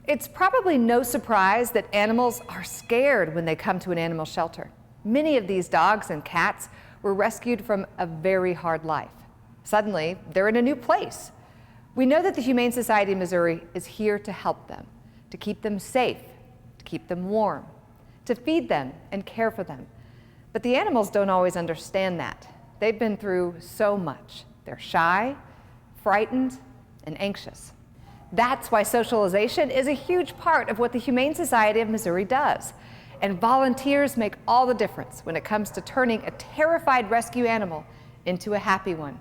It's probably no surprise that animals are scared when they come to an animal shelter. Many of these dogs and cats were rescued from a very hard life. Suddenly, they're in a new place. We know that the Humane Society of Missouri is here to help them, to keep them safe, to keep them warm, to feed them and care for them. But the animals don't always understand that. They've been through so much. They're shy, frightened, and anxious. That's why socialization is a huge part of what the Humane Society of Missouri does. And volunteers make all the difference when it comes to turning a terrified rescue animal into a happy one.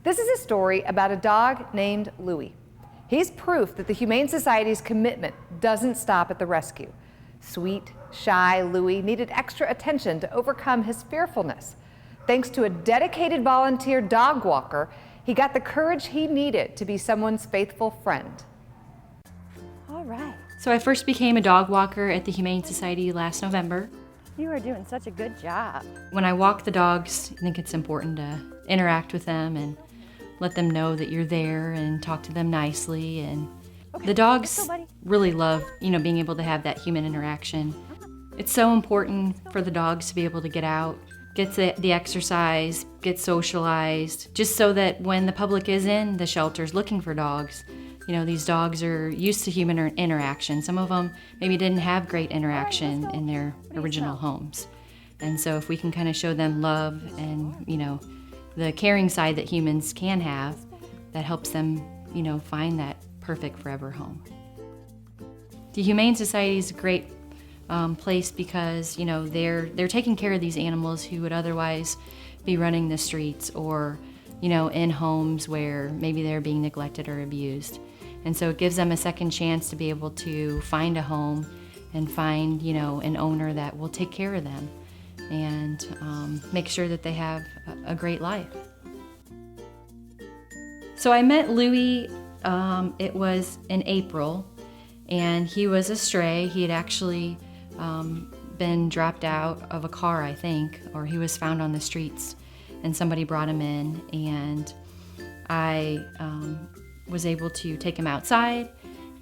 This is a story about a dog named Louie. He's proof that the Humane Society's commitment doesn't stop at the rescue. Sweet, shy Louie needed extra attention to overcome his fearfulness. Thanks to a dedicated volunteer dog walker, he got the courage he needed to be someone's faithful friend. All right. So I first became a dog walker at the Humane Society last November. You are doing such a good job. When I walk the dogs, I think it's important to interact with them and let them know that you're there and talk to them nicely. And the dogs really love, being able to have that human interaction. It's so important for the dogs to be able to get out, get the exercise, get socialized, just so that when the public is in the shelters looking for dogs, these dogs are used to human interaction. Some of them maybe didn't have great interaction in their original homes. And so if we can kind of show them love and, the caring side that humans can have, that helps them, find that perfect forever home. The Humane Society is a great place because they're taking care of these animals who would otherwise be running the streets or in homes where maybe they're being neglected or abused. And so it gives them a second chance to be able to find a home and find an owner that will take care of them and make sure that they have a great life. So I met Louie, it was in April, and he was a stray. He had actually been dropped out of a car, I think, or he was found on the streets, and somebody brought him in, and I was able to take him outside,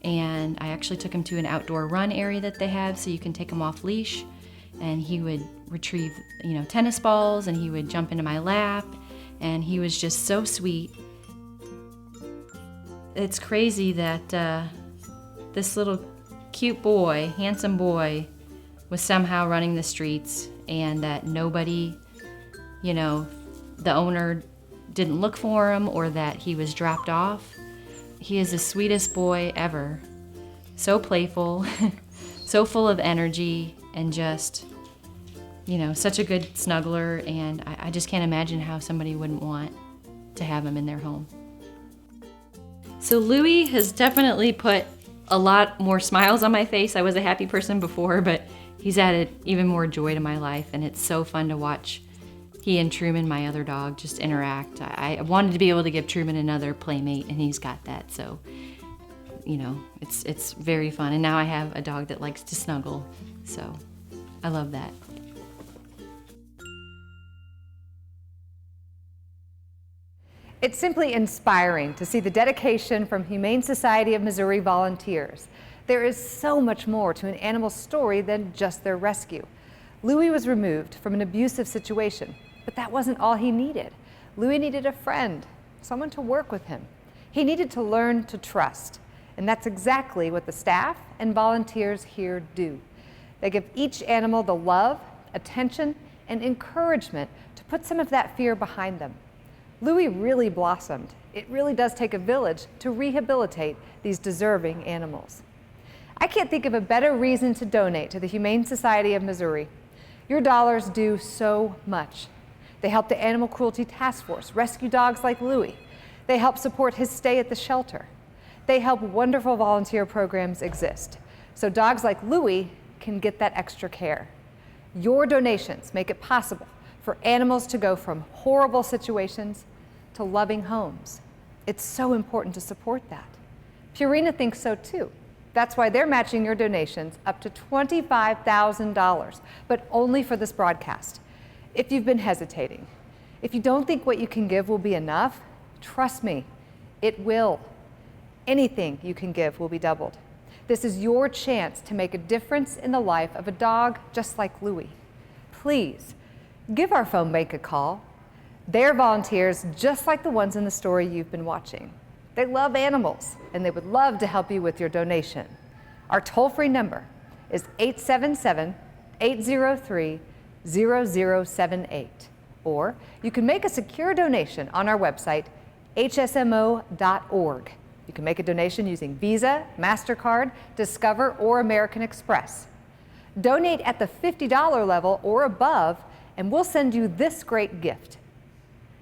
and I actually took him to an outdoor run area that they have so you can take him off leash, and he would retrieve tennis balls, and he would jump into my lap, and he was just so sweet. It's crazy that this little cute boy, handsome boy, was somehow running the streets, and that nobody, the owner didn't look for him or that he was dropped off. He is the sweetest boy ever. So playful, so full of energy, and just, such a good snuggler, and I just can't imagine how somebody wouldn't want to have him in their home. So Louie has definitely put a lot more smiles on my face. I was a happy person before, but he's added even more joy to my life, and it's so fun to watch he and Truman, my other dog, just interact. I wanted to be able to give Truman another playmate, and he's got that, so it's very fun. And now I have a dog that likes to snuggle, so I love that. It's simply inspiring to see the dedication from Humane Society of Missouri volunteers. There is so much more to an animal's story than just their rescue. Louie was removed from an abusive situation, but that wasn't all he needed. Louie needed a friend, someone to work with him. He needed to learn to trust, and that's exactly what the staff and volunteers here do. They give each animal the love, attention, and encouragement to put some of that fear behind them. Louie really blossomed. It really does take a village to rehabilitate these deserving animals. I can't think of a better reason to donate to the Humane Society of Missouri. Your dollars do so much. They help the Animal Cruelty Task Force rescue dogs like Louie. They help support his stay at the shelter. They help wonderful volunteer programs exist, so dogs like Louie can get that extra care. Your donations make it possible for animals to go from horrible situations to loving homes. It's so important to support that. Purina thinks so too. That's why they're matching your donations up to $25,000, but only for this broadcast. If you've been hesitating, if you don't think what you can give will be enough, trust me, it will. Anything you can give will be doubled. This is your chance to make a difference in the life of a dog just like Louie. Please, give our phone bank a call. They're volunteers just like the ones in the story you've been watching. They love animals, and they would love to help you with your donation. Our toll-free number is 877-803-0078. Or you can make a secure donation on our website, hsmo.org. You can make a donation using Visa, MasterCard, Discover, or American Express. Donate at the $50 level or above, and we'll send you this great gift.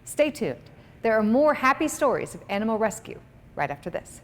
Stay tuned. There are more happy stories of animal rescue right after this.